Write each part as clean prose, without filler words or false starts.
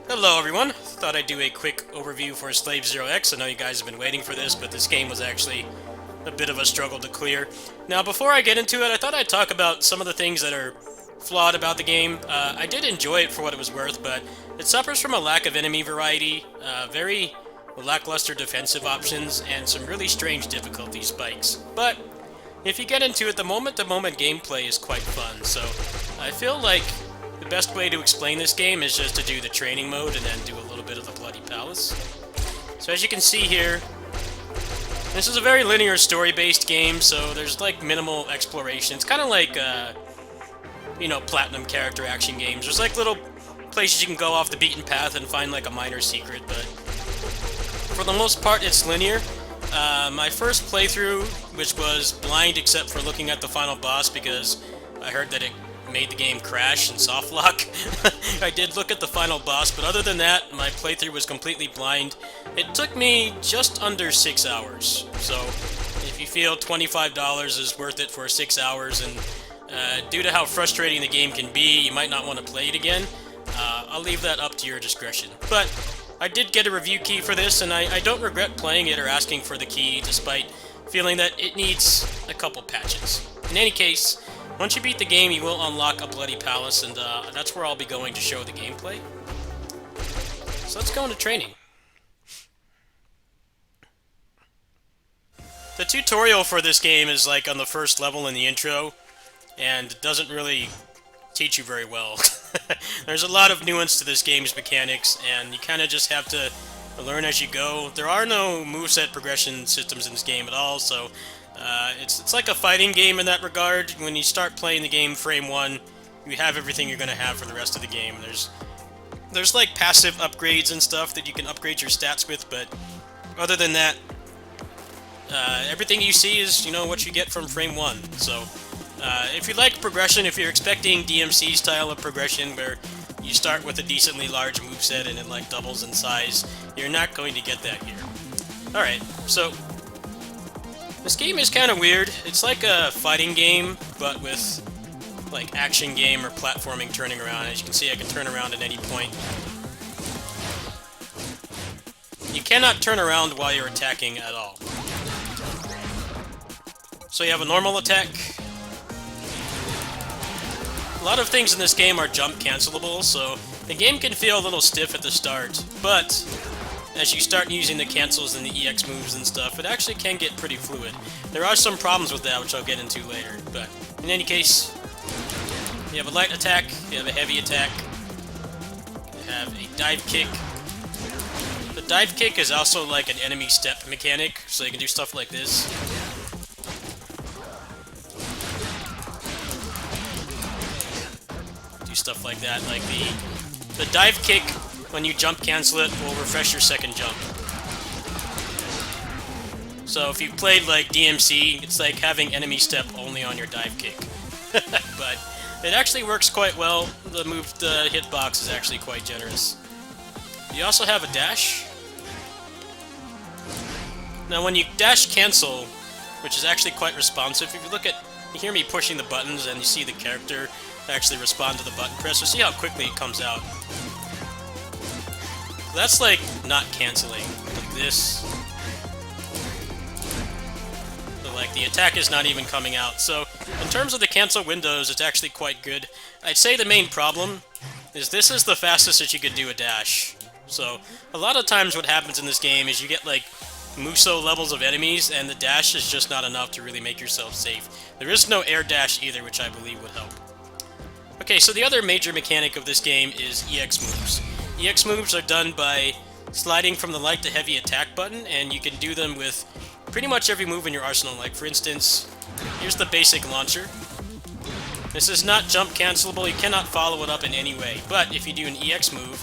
Hello everyone, thought I'd do a quick overview for Slave Zero X. I know you guys have been waiting for this, but this game was actually a bit of a struggle to clear. Now before I get into it, I thought I'd talk about some of the things that are flawed about the game. I did enjoy it for what it was worth, but it suffers from a lack of enemy variety, very lackluster defensive options, and some really strange difficulty spikes. But if you get into it, the moment-to-moment gameplay is quite fun, so I feel like the best way to explain this game is just to do the training mode and then do a little bit of the Bloody Palace. So as you can see here, this is a very linear story-based game, so there's like minimal exploration. It's kind of like, Platinum character action games. There's like little places you can go off the beaten path and find like a minor secret, but for the most part it's linear. My first playthrough, which was blind except for looking at the final boss because I heard that it made the game crash and soft lock. I did look at the final boss, but other than that, my playthrough was completely blind. It took me just under 6 hours, so if you feel $25 is worth it for 6 hours, and due to how frustrating the game can be, you might not want to play it again, I'll leave that up to your discretion. But I did get a review key for this, and I don't regret playing it or asking for the key, despite feeling that it needs a couple patches. In any case, once you beat the game, you will unlock a Bloody Palace, and that's where I'll be going to show the gameplay. So let's go into training. The tutorial for this game is like on the first level in the intro, and it doesn't really teach you very well. There's a lot of nuance to this game's mechanics, and you kind of just have to learn as you go. There are no moveset progression systems in this game at all, so it's like a fighting game in that regard. When you start playing the game frame 1, you have everything you're going to have for the rest of the game. There's like passive upgrades and stuff that you can upgrade your stats with, but other than that, everything you see is, what you get from frame 1. So if you like progression, if you're expecting DMC style of progression where you start with a decently large moveset and it like doubles in size, you're not going to get that here. Alright, so this game is kind of weird. It's like a fighting game, but with like action game or platforming turning around. As you can see, I can turn around at any point. You cannot turn around while you're attacking at all. So you have a normal attack. A lot of things in this game are jump cancelable, so the game can feel a little stiff at the start, but as you start using the cancels and the EX moves and stuff, it actually can get pretty fluid. There are some problems with that, which I'll get into later, but in any case, you have a light attack, you have a heavy attack, you have a dive kick. The dive kick is also like an enemy step mechanic, so you can do stuff like this. Do stuff like that, like the dive kick. When you jump cancel it, will refresh your second jump. So if you've played like DMC, it's like having enemy step only on your dive kick. But it actually works quite well. The hitbox is actually quite generous. You also have a dash. Now when you dash cancel, which is actually quite responsive, if you hear me pushing the buttons and you see the character actually respond to the button press, so see how quickly it comes out. That's like not canceling, like this. So like the attack is not even coming out. So in terms of the cancel windows, it's actually quite good. I'd say the main problem is this is the fastest that you could do a dash. So a lot of times what happens in this game is you get like Muso levels of enemies, and the dash is just not enough to really make yourself safe. There is no air dash either, which I believe would help. Okay, so the other major mechanic of this game is EX moves. EX moves are done by sliding from the light to heavy attack button, and you can do them with pretty much every move in your arsenal. Like, for instance, here's the basic launcher. This is not jump cancelable, you cannot follow it up in any way, but if you do an EX move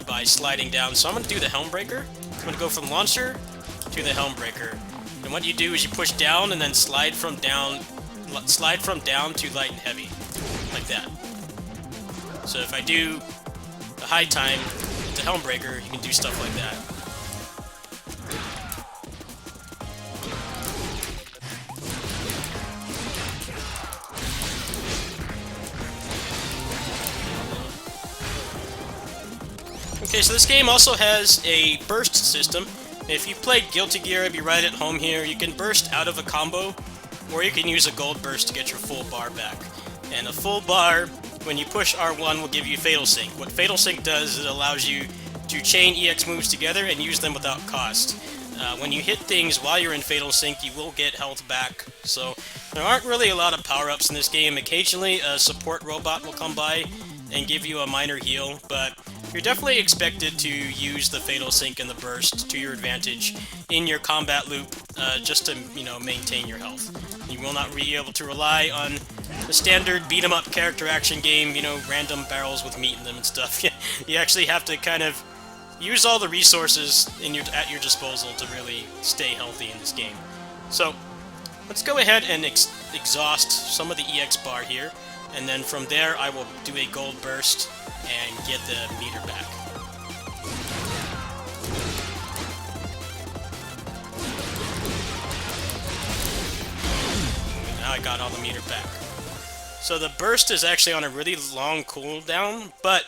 by sliding down, so I'm going to do the Helmbreaker. I'm going to go from launcher to the Helmbreaker. And what you do is you push down and then slide from down to light and heavy, like that. So if I do the high time, the Helmbreaker, you can do stuff like that. Okay, so this game also has a burst system. If you played Guilty Gear, I'd be right at home here. You can burst out of a combo, or you can use a gold burst to get your full bar back. And a full bar, when you push R1, will give you Fatal Sync. What Fatal Sync does is it allows you to chain EX moves together and use them without cost. When you hit things while you're in Fatal Sync, you will get health back. So there aren't really a lot of power-ups in this game. Occasionally, a support robot will come by and give you a minor heal, but you're definitely expected to use the Fatal Sync and the Burst to your advantage in your combat loop, just to, maintain your health. You will not be able to rely on the standard beat-em-up character action game, random barrels with meat in them and stuff. You actually have to kind of use all the resources at your disposal to really stay healthy in this game. So, let's go ahead and exhaust some of the EX bar here, and then from there I will do a gold burst and get the meter back. Now I got all the meter back. So the burst is actually on a really long cooldown, but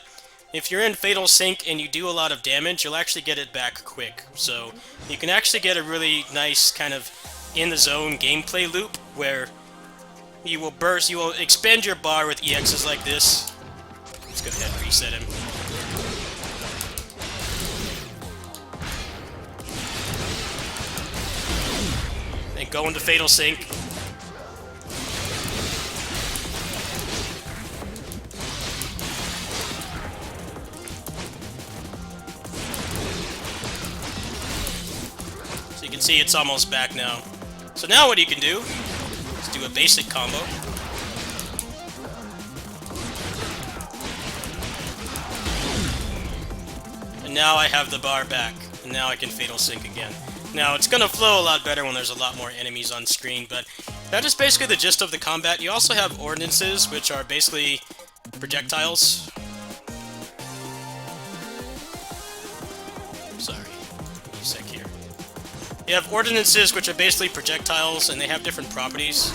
if you're in Fatal Sync and you do a lot of damage, you'll actually get it back quick. So you can actually get a really nice kind of in-the-zone gameplay loop where you will expand your bar with EXs like this. Let's go ahead and reset him. And go into Fatal Sync. So you can see it's almost back now. So now what you can do is do a basic combo. And now I have the bar back. And now I can Fatal Sync again. Now, it's gonna flow a lot better when there's a lot more enemies on screen, but that is basically the gist of the combat. You also have ordinances, which are basically projectiles. Sorry, give me a sec here. You have ordinances, which are basically projectiles, and they have different properties.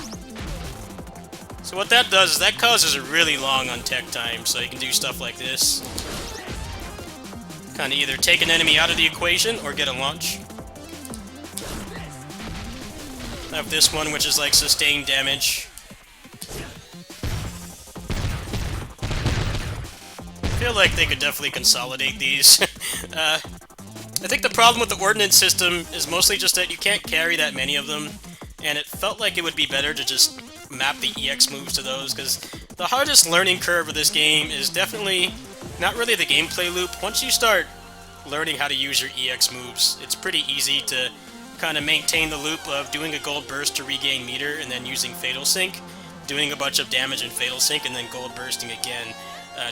So what that does is that causes a really long untech time, so you can do stuff like this. Kind of either take an enemy out of the equation or get a launch. I have this one, which is like sustained damage. I feel like they could definitely consolidate these. I think the problem with the ordnance system is mostly just that you can't carry that many of them, and it felt like it would be better to just map the EX moves to those, because the hardest learning curve of this game is definitely not really the gameplay loop. Once you start learning how to use your EX moves, it's pretty easy to kind of maintain the loop of doing a gold burst to regain meter and then using Fatal Sync, doing a bunch of damage in Fatal Sync, and then gold bursting again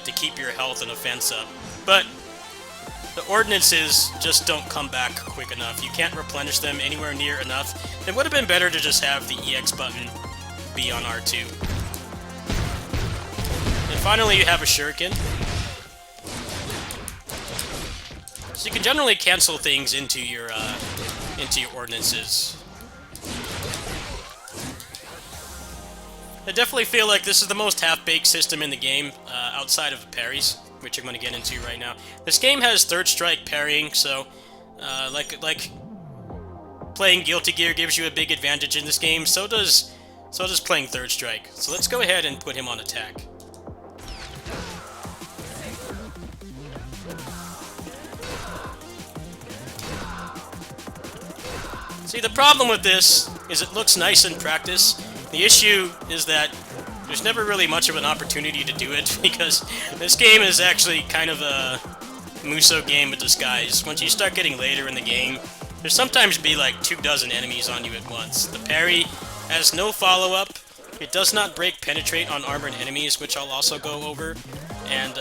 to keep your health and offense up. But the ordinances just don't come back quick enough. You can't replenish them anywhere near enough. It would have been better to just have the EX button be on R2. And finally you have a shuriken. So you can generally cancel things into your ordinances. I definitely feel like this is the most half-baked system in the game, outside of parries, which I'm going to get into right now. This game has third strike parrying, so like playing Guilty Gear gives you a big advantage in this game. So does playing third strike. So let's go ahead and put him on attack. See, the problem with this is it looks nice in practice. The issue is that there's never really much of an opportunity to do it, because this game is actually kind of a Musou game with disguise. Once you start getting later in the game, there's sometimes be like 24 enemies on you at once. The parry has no follow-up. It does not break penetrate on armored enemies, which I'll also go over. And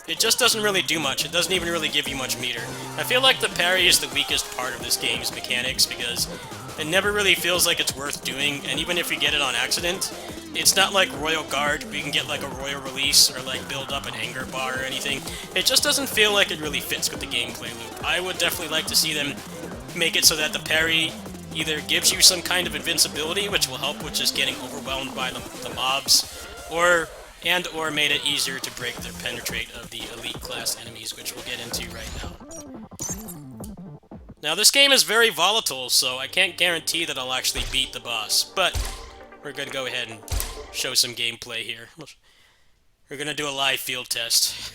it just doesn't really do much. It doesn't even really give you much meter. I feel like the parry is the weakest part of this game's mechanics, because it never really feels like it's worth doing, and even if you get it on accident, it's not like Royal Guard, where you can get like a Royal Release, or like build up an Anger Bar or anything. It just doesn't feel like it really fits with the gameplay loop. I would definitely like to see them make it so that the parry either gives you some kind of invincibility, which will help with just getting overwhelmed by the mobs, or and or made it easier to break the penetrate of the elite class enemies, which we'll get into right now. Now this game is very volatile, so I can't guarantee that I'll actually beat the boss, but we're going to go ahead and show some gameplay here. We're going to do a live field test.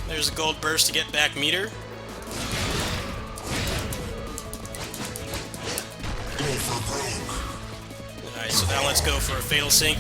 There's a gold burst to get back meter. Alright, so now let's go for a Fatal Sync.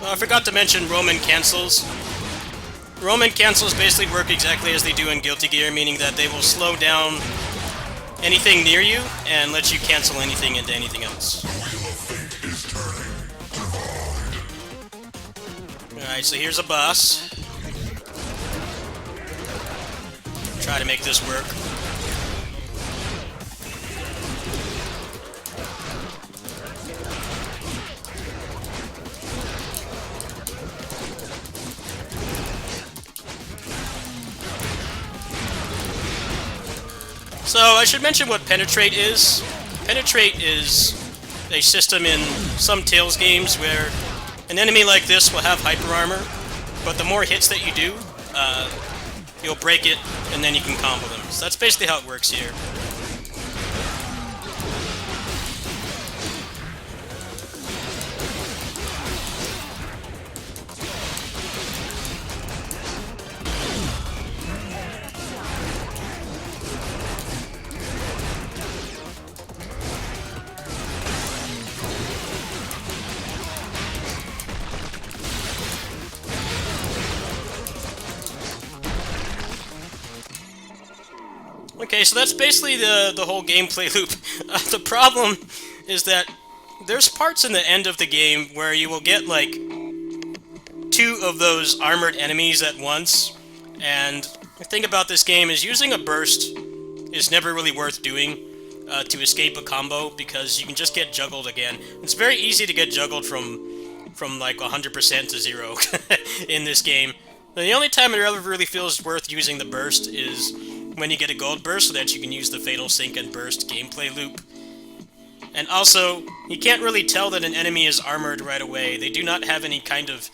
I forgot to mention Roman cancels. Roman cancels basically work exactly as they do in Guilty Gear, meaning that they will slow down anything near you and let you cancel anything into anything else. Alright, so here's a boss. Try to make this work. So I should mention what Penetrate is. Penetrate is a system in some Tales games where an enemy like this will have hyper armor, but the more hits that you do, you'll break it, and then you can combo them. So that's basically how it works here. Okay, so that's basically the whole gameplay loop. The problem is that there's parts in the end of the game where you will get, like, 2 of those armored enemies at once, and the thing about this game is using a burst is never really worth doing to escape a combo, because you can just get juggled again. It's very easy to get juggled from like 100% to 0 in this game. The only time it ever really feels worth using the burst is when you get a gold burst, so that you can use the Fatal Sync and burst gameplay loop. And also, you can't really tell that an enemy is armored right away. They do not have any kind of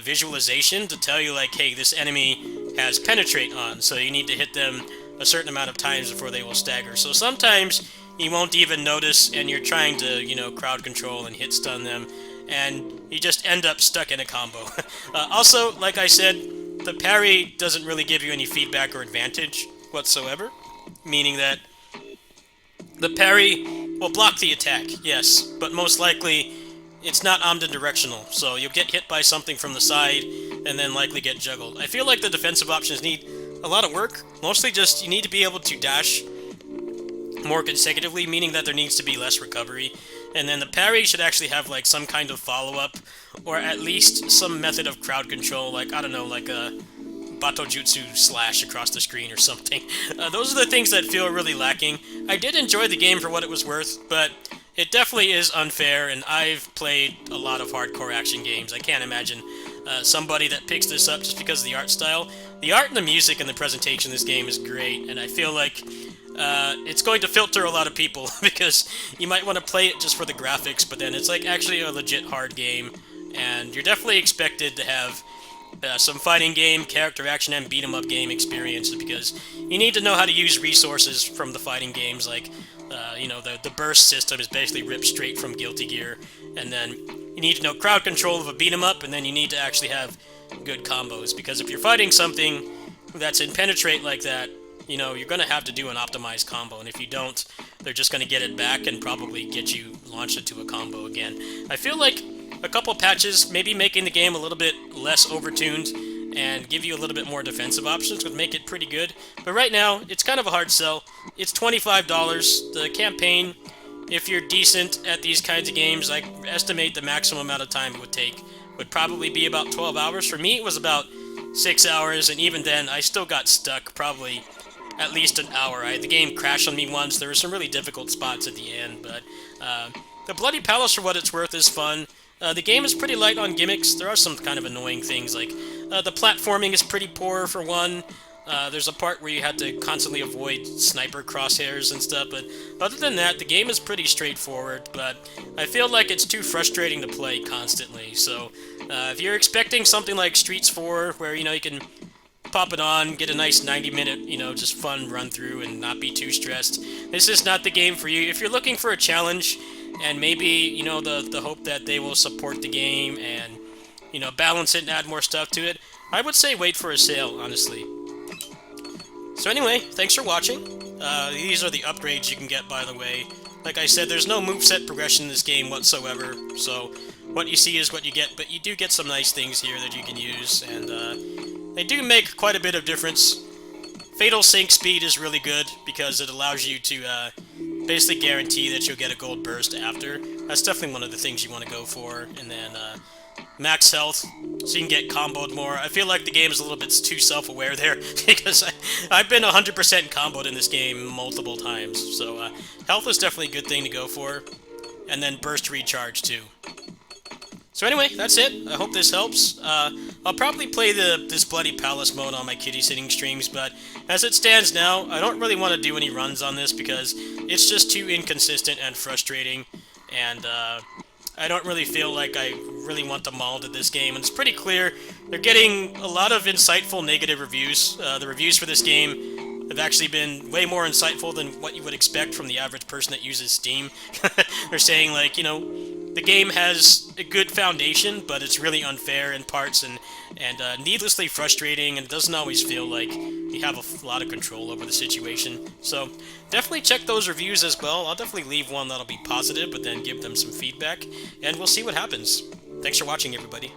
visualization to tell you, like, hey, this enemy has penetrate on, so you need to hit them a certain amount of times before they will stagger. So sometimes you won't even notice, and you're trying to, you know, crowd control and hit stun them, and you just end up stuck in a combo. Also, like I said, the parry doesn't really give you any feedback or advantage whatsoever, meaning that the parry will block the attack, yes, but most likely it's not omnidirectional, so you'll get hit by something from the side and then likely get juggled. I feel like the defensive options need a lot of work, mostly just you need to be able to dash more consecutively, meaning that there needs to be less recovery, and then the parry should actually have like some kind of follow-up, or at least some method of crowd control, like, I don't know, like a Batojutsu slash across the screen or something. Those are the things that feel really lacking. I did enjoy the game for what it was worth, but it definitely is unfair, and I've played a lot of hardcore action games. I can't imagine somebody that picks this up just because of the art style. The art and the music and the presentation of this game is great, and I feel like it's going to filter a lot of people, because you might want to play it just for the graphics, but then it's like actually a legit hard game, and you're definitely expected to have some fighting game, character action, and beat-em-up game experiences, because you need to know how to use resources from the fighting games, like, you know, the burst system is basically ripped straight from Guilty Gear, and then you need to know crowd control of a beat-em-up, and then you need to actually have good combos, because if you're fighting something that's in Penetrate like that, you know, you're going to have to do an optimized combo, and if you don't, they're just going to get it back and probably get you launched into a combo again. I feel like a couple patches, maybe making the game a little bit less overtuned and give you a little bit more defensive options would make it pretty good. But right now, it's kind of a hard sell. It's $25. The campaign, if you're decent at these kinds of games, I estimate the maximum amount of time it would take would probably be about 12 hours. For me, it was about 6 hours, and even then, I still got stuck probably at least an hour. The game crashed on me once. There were some really difficult spots at the end, but the Bloody Palace, for what it's worth, is fun. The game is pretty light on gimmicks. There are some kind of annoying things, like the platforming is pretty poor, for one. There's a part where you have to constantly avoid sniper crosshairs and stuff, but other than that, the game is pretty straightforward, but I feel like it's too frustrating to play constantly. So if you're expecting something like Streets 4, where, you know, you can pop it on, get a nice 90-minute, you know, just fun run-through and not be too stressed, this is not the game for you. If you're looking for a challenge, and maybe, you know, the hope that they will support the game and, you know, balance it and add more stuff to it, I would say wait for a sale, honestly. So anyway, thanks for watching. These are the upgrades you can get, by the way. Like I said, there's no moveset progression in this game whatsoever, so what you see is what you get, but you do get some nice things here that you can use, and they do make quite a bit of difference. Fatal Sync speed is really good, because it allows you to basically guarantee that you'll get a gold burst after. That's definitely one of the things you want to go for. And then max health, so you can get comboed more. I feel like the game is a little bit too self-aware there, because I've been 100% comboed in this game multiple times. So health is definitely a good thing to go for. And then burst recharge too. So anyway, that's it. I hope this helps. I'll probably play this Bloody Palace mode on my kitty sitting streams, but as it stands now, I don't really want to do any runs on this because it's just too inconsistent and frustrating, and I don't really feel like I really want to maul to this game. And it's pretty clear they're getting a lot of insightful negative reviews. The reviews for this game have actually been way more insightful than what you would expect from the average person that uses Steam. They're saying, like, you know, the game has a good foundation, but it's really unfair in parts and needlessly frustrating, and it doesn't always feel like you have a lot of control over the situation. So definitely check those reviews as well. I'll definitely leave one that'll be positive, but then give them some feedback, and we'll see what happens. Thanks for watching, everybody.